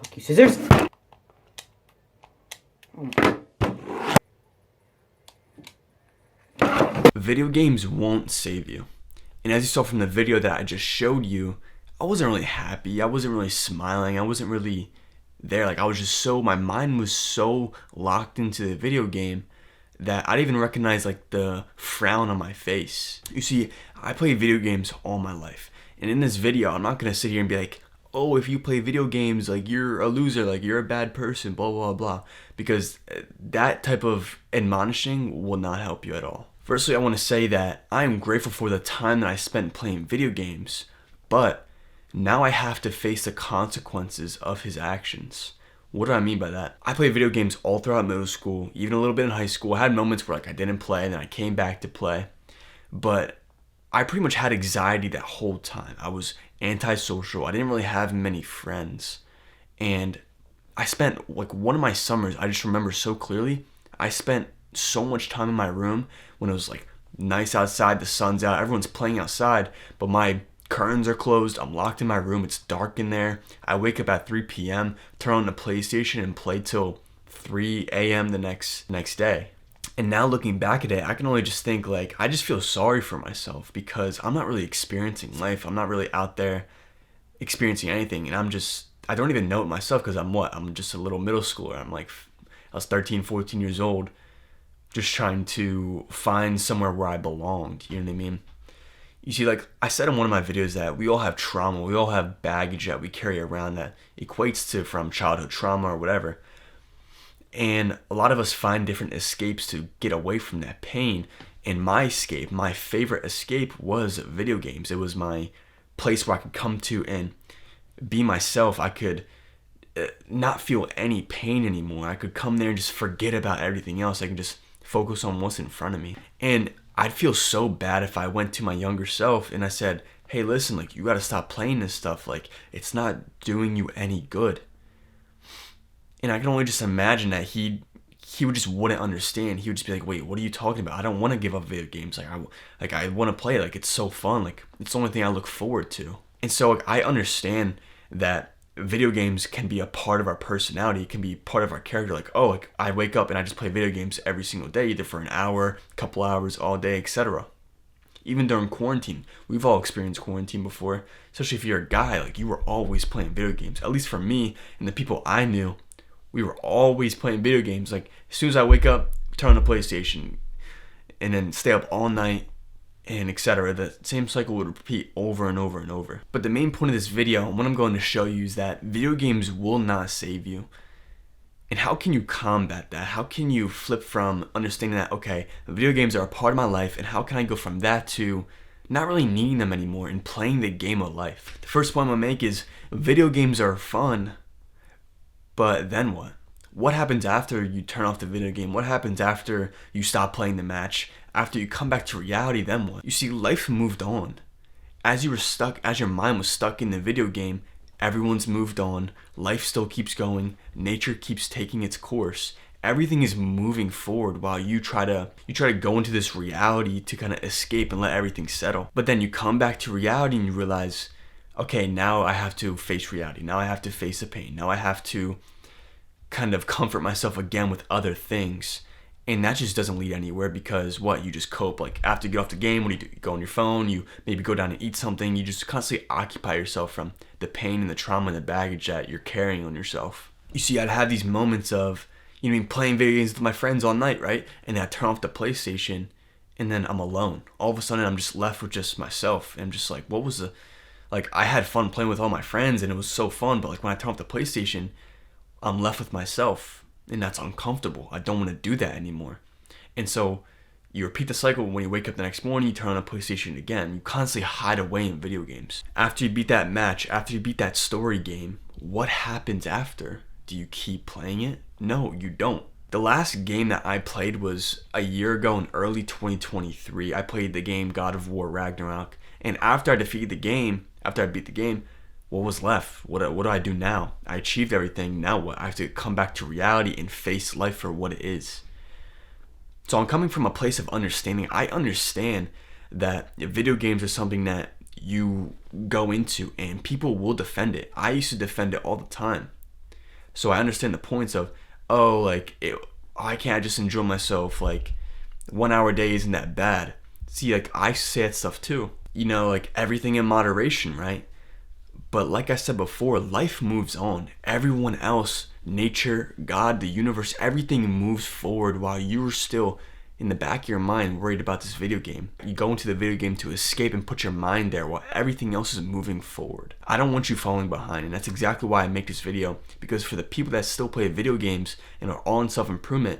Okay, scissors. Video games won't save you. And as you saw from the video that I just showed you, I wasn't really happy. I wasn't really smiling. I wasn't really there. Like, I was just my mind was so locked into the video game that I didn't even recognize like the frown on my face. You see, I played video games all my life. And in this video, I'm not going to sit here and be like, oh, if you play video games, like you're a loser, like you're a bad person, blah, blah, blah. Because that type of admonishing will not help you at all. Firstly, I want to say that I am grateful for the time that I spent playing video games, but now I have to face the consequences of his actions. What do I mean by that? I played video games all throughout middle school, even a little bit in high school. I had moments where like I didn't play and then I came back to play, but I pretty much had anxiety that whole time. I was antisocial. I didn't really have many friends. And I spent like one of my summers, I just remember so clearly, I spent so much time in my room when it was like nice outside, the sun's out, everyone's playing outside, but my curtains are closed, I'm locked in my room, it's dark in there. I wake up at 3 p.m., turn on the PlayStation and play till 3 a.m. the next day. And now looking back at it, I can only just think like, I just feel sorry for myself because I'm not really experiencing life. I'm not really out there experiencing anything. And I don't even know it myself because I'm just a little middle schooler. I was 13, 14 years old, just trying to find somewhere where I belonged. You know what I mean? You see, like I said in one of my videos that we all have trauma. We all have baggage that we carry around that equates to from childhood trauma or whatever. And a lot of us find different escapes to get away from that pain. And my favorite escape was video games. It was my place where I could come to and be myself. I could not feel any pain anymore. I could come there and just forget about everything else. I could just focus on what's in front of me. And I'd feel so bad if I went to my younger self and I said, hey, listen, like you got to stop playing this stuff. Like it's not doing you any good. And I can only just imagine that he would just wouldn't understand. He would just be like, wait, what are you talking about? I don't want to give up video games. I want to play. Like it's so fun. Like it's the only thing I look forward to. And so like, I understand that video games can be a part of our personality. It can be part of our character. Like, oh, like I wake up and I just play video games every single day, either for an hour, couple hours, all day, etc. Even during quarantine, we've all experienced quarantine before. Especially if you're a guy, like you were always playing video games. At least for me and the people I knew, we were always playing video games. Like as soon as I wake up, turn on the PlayStation, and then stay up all night, and etc. The same cycle would repeat over and over and over. But the main point of this video, and what I'm going to show you, is that video games will not save you. And how can you combat that? How can you flip from understanding that, okay, video games are a part of my life, and how can I go from that to not really needing them anymore and playing the game of life? The first point I'm gonna make is video games are fun, but then what? What happens after you turn off the video game? What happens after you stop playing the match? After you come back to reality, then what? You see, life moved on. As your mind was stuck in the video game, everyone's moved on. Life still keeps going. Nature keeps taking its course. Everything is moving forward while you try to go into this reality to kind of escape and let everything settle. But then you come back to reality and you realize, okay, now I have to face reality. Now I have to face the pain. Now I have to kind of comfort myself again with other things. And that just doesn't lead anywhere because you just cope. Like after you get off the game, what do? You go on your phone, you maybe go down and eat something. You just constantly occupy yourself from the pain and the trauma and the baggage that you're carrying on yourself. You see, I'd have these moments of, playing video games with my friends all night, right? And then I turn off the PlayStation and then I'm alone. All of a sudden I'm just left with just myself. And I'm just like, I had fun playing with all my friends and it was so fun. But like when I turn off the PlayStation, I'm left with myself. And that's uncomfortable. I don't want to do that anymore. And so you repeat the cycle. When you wake up the next morning, you turn on a PlayStation again. You constantly hide away in video games. After you beat that match, after you beat that story game, what happens after? Do you keep playing it? No, you don't. The last game that I played was a year ago in early 2023. I played the game God of War Ragnarok. And after I beat the game, what was left? What do I do now? I achieved everything. Now what? I have to come back to reality and face life for what it is. So I'm coming from a place of understanding. I understand that video games are something that you go into and people will defend it. I used to defend it all the time. So I understand the points of, oh, like, why can't I just enjoy myself? Like, 1 hour a day isn't that bad. See, like, I say that stuff too. You know, like, everything in moderation, right? But like I said before, life moves on. Everyone else, nature, God, the universe, everything moves forward while you're still in the back of your mind worried about this video game. You go into the video game to escape and put your mind there while everything else is moving forward. I don't want you falling behind, and that's exactly why I make this video, because for the people that still play video games and are all in self-improvement,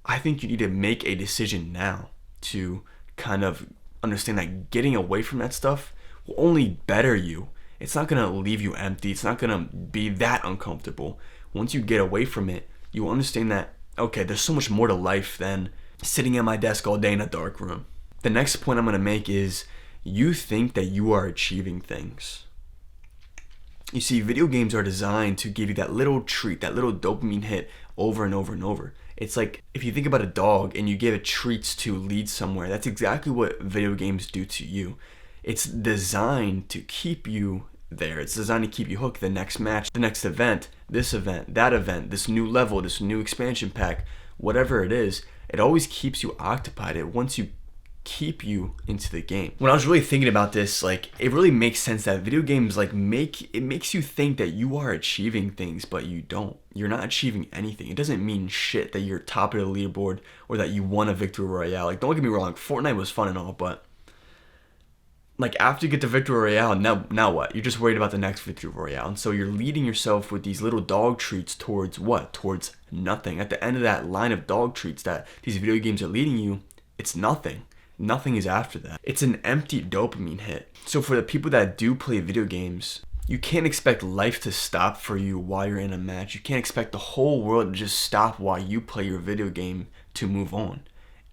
I think you need to make a decision now to kind of understand that getting away from that stuff will only better you. It's not gonna leave you empty. It's not gonna be that uncomfortable. Once you get away from it, you will understand that, okay, there's so much more to life than sitting at my desk all day in a dark room. The next point I'm gonna make is, you think that you are achieving things. You see, video games are designed to give you that little treat, that little dopamine hit over and over and over. It's like if you think about a dog and you give it treats to lead somewhere, that's exactly what video games do to you. It's designed to keep you there. It's designed to keep you hooked. The next match, the next event, this event, that event, this new level, this new expansion pack, whatever it is, it always keeps you occupied. It wants to keep you into the game. When I was really thinking about this, like, it really makes sense that video games, like, makes you think that you are achieving things, but you don't. You're not achieving anything. It doesn't mean shit that you're top of the leaderboard or that you won a victory royale. Like, don't get me wrong, Fortnite was fun and all, but like, after you get to victory royale, now what? You're just worried about the next victory royale, and so you're leading yourself with these little dog treats towards what? Towards nothing. At the end of that line of dog treats that these video games are leading you, it's nothing. Nothing is after that. It's an empty dopamine hit. So for the people that do play video games, you can't expect life to stop for you while you're in a match. You can't expect the whole world to just stop while you play your video game to move on.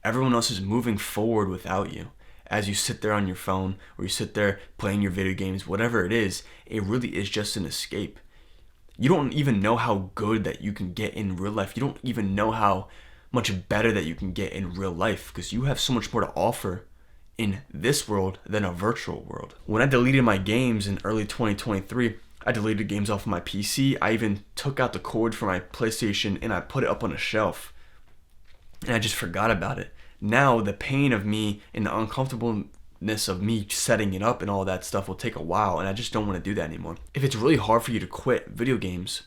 Everyone else is moving forward without you. As you sit there on your phone or you sit there playing your video games, whatever it really is just an escape. You don't even know how good that you can get in real life. You don't even know how much better that you can get in real life, because you have so much more to offer in this world than a virtual world. When I deleted my games in early 2023, I deleted games off of my PC. I even took out the cord from my PlayStation and I put it up on a shelf. And I just forgot about it. Now the pain of me and the uncomfortableness of me setting it up and all that stuff will take a while, and I just don't want to do that anymore. If it's really hard for you to quit video games,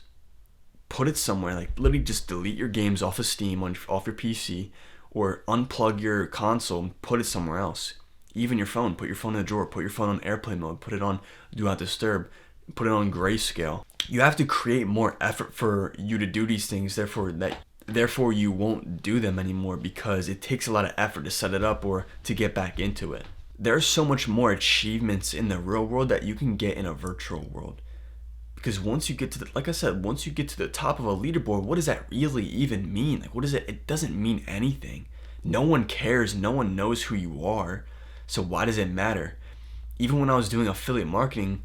put it somewhere. Like, literally just delete your games off of Steam, off your PC, or unplug your console and put it somewhere else. Even your phone, put your phone in the drawer, put your phone on airplane mode, put it on do not disturb, put it on grayscale. You have to create more effort for you to do these things, therefore you won't do them anymore, because it takes a lot of effort to set it up or to get back into it. There's so much more achievements in the real world that you can get in a virtual world. Because once you get to once you get to the top of a leaderboard, what does that really even mean? Like, what is it? It doesn't mean anything. No one cares. No one knows who you are. So why does it matter? Even when I was doing affiliate marketing,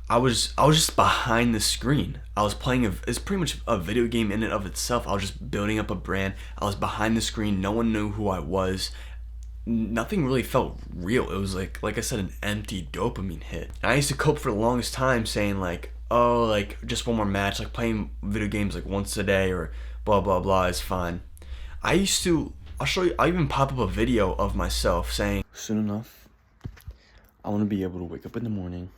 I was just behind the screen. I was playing it's pretty much a video game in and of itself. I was just building up a brand. I was behind the screen. No one knew who I was. Nothing really felt real. It was like I said, an empty dopamine hit. And I used to cope for the longest time saying like, oh, like, just one more match, like playing video games like once a day or blah blah blah is fine. I'll show you, I'll even pop up a video of myself saying, soon enough, I want to be able to wake up in the morning,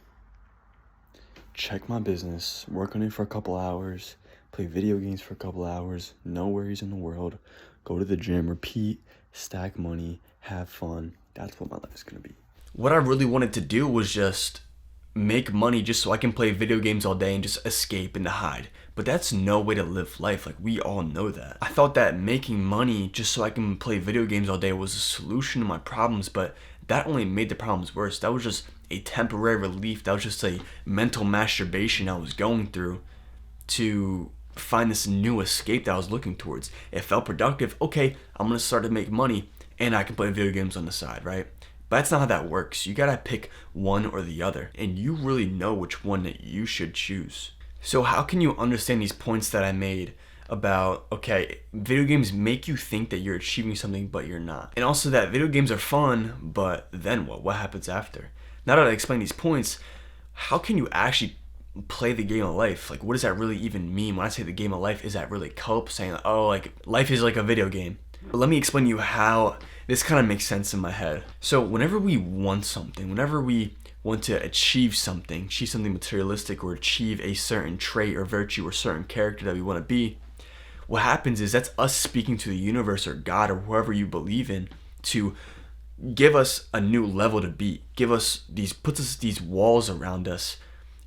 check my business, work on it for a couple hours, play video games for a couple hours, no worries in the world, go to the gym, repeat, stack money, have fun. That's what my life is going to be. What I really wanted to do was just make money just so I can play video games all day and just escape and to hide. But that's no way to live life. Like, we all know that. I thought that making money just so I can play video games all day was a solution to my problems, but that only made the problems worse. That was just a temporary relief. That was just a mental masturbation I was going through to find this new escape that I was looking towards. It felt productive. Okay, I'm gonna start to make money and I can play video games on the side, right? But that's not how that works. You gotta pick one or the other, and you really know which one that you should choose. So how can you understand these points that I made about, okay, video games make you think that you're achieving something, but you're not. And also that video games are fun, but then what? What happens after? Now that I explain these points, how can you actually play the game of life. Like, what does that really even mean? When I say the game of life, is that really cope saying, oh, like life is like a video game? But let me explain to you how this kind of makes sense in my head. So whenever we want something, whenever we want to achieve something materialistic, or achieve a certain trait or virtue or certain character that we want to be, what happens is that's us speaking to the universe or God or whoever you believe in to give us a new level to beat, puts us these walls around us,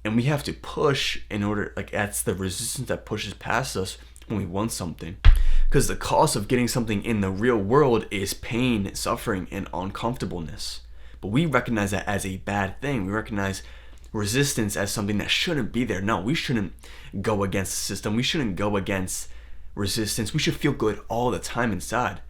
and we have to push in order, like that's the resistance that pushes past us when we want something. Because the cost of getting something in the real world is pain, suffering, and uncomfortableness. But we recognize that as a bad thing. We recognize resistance as something that shouldn't be there. No, we shouldn't go against the system. We shouldn't go against resistance. We should feel good all the time inside.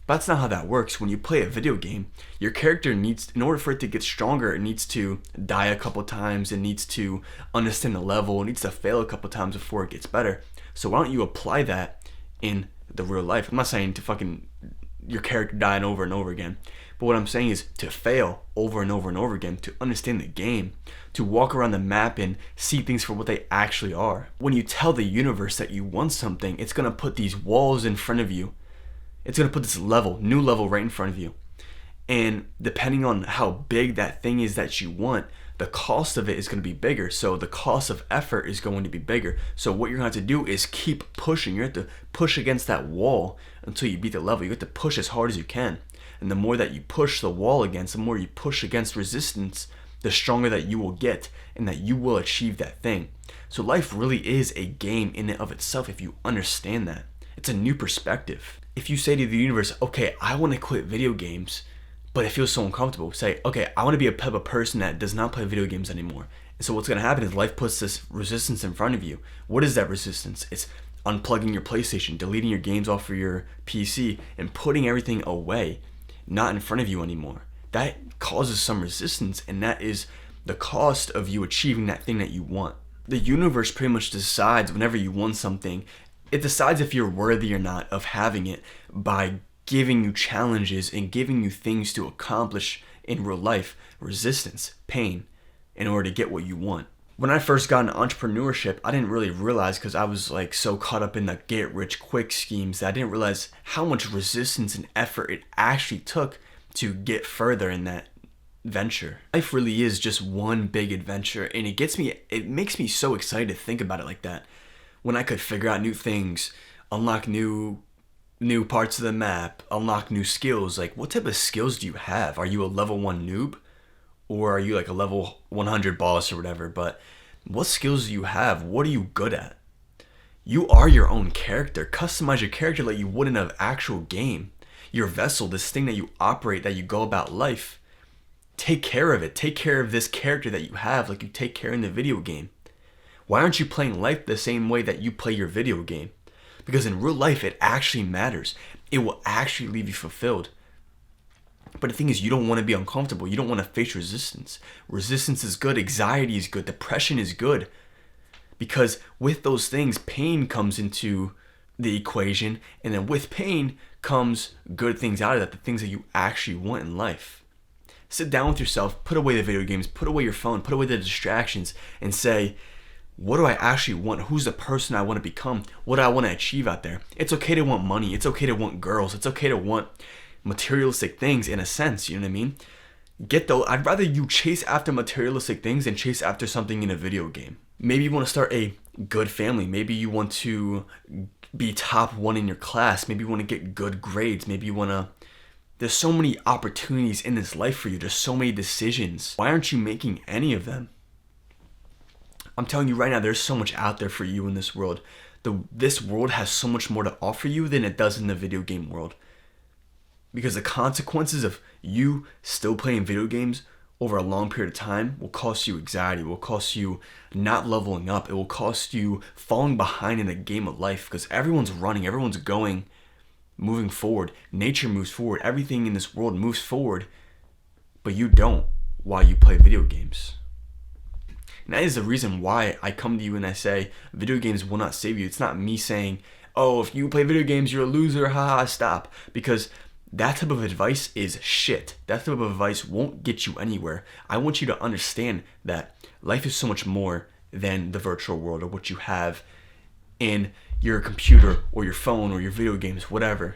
But that's not how that works. When you play a video game, your character needs, in order for it to get stronger, it needs to die a couple times, it needs to understand the level, it needs to fail a couple times before it gets better. So why don't you apply that in the real life? I'm not saying to your character dying over and over again, but what I'm saying is to fail over and over and over again, to understand the game, to walk around the map and see things for what they actually are. When you tell the universe that you want something, it's going to put these walls in front of you. It's going to put this new level right in front of you. And depending on how big that thing is that you want, the cost of it is going to be bigger. So the cost of effort is going to be bigger. So what you're going to have to do is keep pushing. You have to push against that wall until you beat the level. You have to push as hard as you can. And the more that you push the wall against, the more you push against resistance, the stronger that you will get and that you will achieve that thing. So life really is a game in and of itself if you understand that. It's a new perspective. If you say to the universe, okay, I want to quit video games, but it feels so uncomfortable. Say, okay, I want to be a type of person that does not play video games anymore. And so what's going to happen is life puts this resistance in front of you. What is that resistance? It's unplugging your PlayStation, deleting your games off of your PC, and putting everything away, not in front of you anymore. That causes some resistance, and that is the cost of you achieving that thing that you want. The universe pretty much decides whenever you want something, it decides if you're worthy or not of having it by giving you challenges and giving you things to accomplish in real life, resistance, pain, in order to get what you want. When I first got into entrepreneurship, I didn't really realize, because I was like so caught up in the get rich quick schemes, that I didn't realize how much resistance and effort it actually took to get further in that venture. Life really is just one big adventure, and it makes me so excited to think about it like that. When I could figure out new things, unlock new parts of the map, unlock new skills. Like, what type of skills do you have? Are you a level 1 noob? Or are you like a level 100 boss or whatever? But what skills do you have? What are you good at? You are your own character. Customize your character like you would in an actual game. Your vessel, this thing that you operate, that you go about life. Take care of it. Take care of this character that you have like you take care in the video game. Why aren't you playing life the same way that you play your video game? Because in real life, it actually matters. It will actually leave you fulfilled. But the thing is, you don't want to be uncomfortable. You don't want to face resistance. Resistance is good. Anxiety is good. Depression is good. Because with those things, pain comes into the equation. And then with pain comes good things out of that, the things that you actually want in life. Sit down with yourself, put away the video games, put away your phone, put away the distractions, and say, what do I actually want? Who's the person I want to become? What do I want to achieve out there? It's okay to want money. It's okay to want girls. It's okay to want materialistic things in a sense, you know what I mean? I'd rather you chase after materialistic things than chase after something in a video game. Maybe you want to start a good family. Maybe you want to be top 1 in your class. Maybe you want to get good grades. Maybe you want to... There's so many opportunities in this life for you. There's so many decisions. Why aren't you making any of them? I'm telling you right now, there's so much out there for you in this world. This world has so much more to offer you than it does in the video game world. Because the consequences of you still playing video games over a long period of time will cost you anxiety, will cost you not leveling up, it will cost you falling behind in the game of life, because everyone's running, everyone's going, moving forward. Nature moves forward, everything in this world moves forward, but you don't while you play video games. And that is the reason why I come to you and I say video games will not save you. It's not me saying, oh, if you play video games, you're a loser, haha, stop. Because that type of advice is shit. That type of advice won't get you anywhere. I want you to understand that life is so much more than the virtual world or what you have in your computer or your phone or your video games, whatever.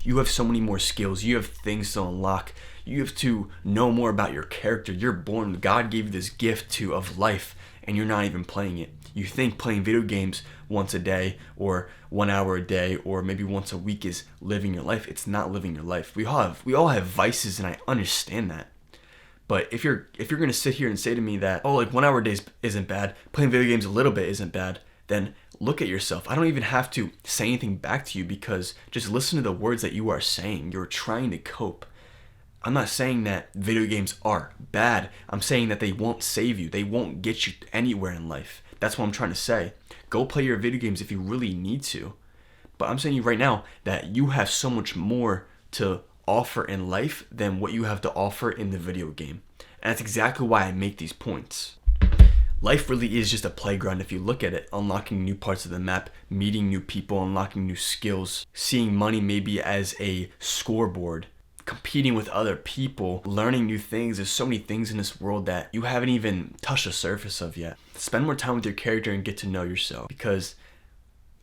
You have so many more skills. You have things to unlock. You have to know more about your character. You're born. God gave you this gift of life, and you're not even playing it. You think playing video games once a day or 1 hour a day or maybe once a week is living your life. It's not living your life. We all have vices, and I understand that. But if you're gonna sit here and say to me that, oh, like 1 hour a day isn't bad, playing video games a little bit isn't bad, then look at yourself. I don't even have to say anything back to you, because just listen to the words that you are saying. You're trying to cope. I'm not saying that video games are bad. I'm saying that they won't save you. They won't get you anywhere in life. That's what I'm trying to say. Go play your video games if you really need to. But I'm saying to you right now that you have so much more to offer in life than what you have to offer in the video game. And that's exactly why I make these points. Life really is just a playground if you look at it, unlocking new parts of the map, meeting new people, unlocking new skills, seeing money maybe as a scoreboard, competing with other people, learning new things. There's so many things in this world that you haven't even touched the surface of yet. Spend more time with your character and get to know yourself, because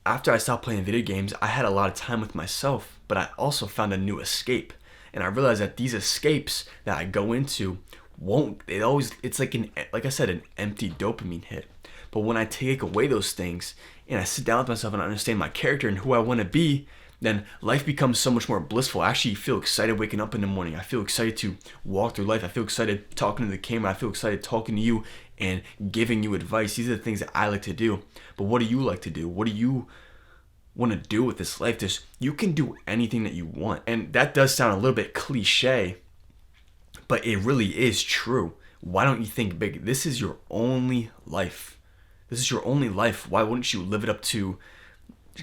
after I stopped playing video games, I had a lot of time with myself, but I also found a new escape. And I realized that these escapes that I go into it's like I said, an empty dopamine hit. But when I take away those things and I sit down with myself and I understand my character and who I want to be, then life becomes so much more blissful. I actually feel excited waking up in the morning. I feel excited to walk through life. I feel excited talking to the camera. I feel excited talking to you and giving you advice. These are the things that I like to do. But what do you like to do? What do you want to do with this life? You can do anything that you want. And that does sound a little bit cliche, but it really is true. Why don't you think big? This is your only life. This is your only life. Why wouldn't you live it up to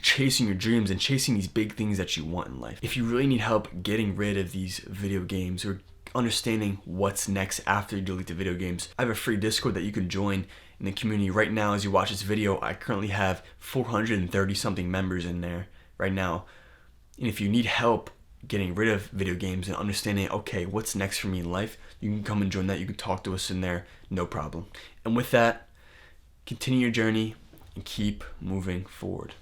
chasing your dreams and chasing these big things that you want in life? If you really need help getting rid of these video games or understanding what's next after you delete the video games, I have a free Discord that you can join in the community. Right now, as you watch this video, I currently have 430 something members in there right now. And if you need help getting rid of video games and understanding, okay, what's next for me in life, you can come and join that. You can talk to us in there, no problem. And with that, continue your journey and keep moving forward.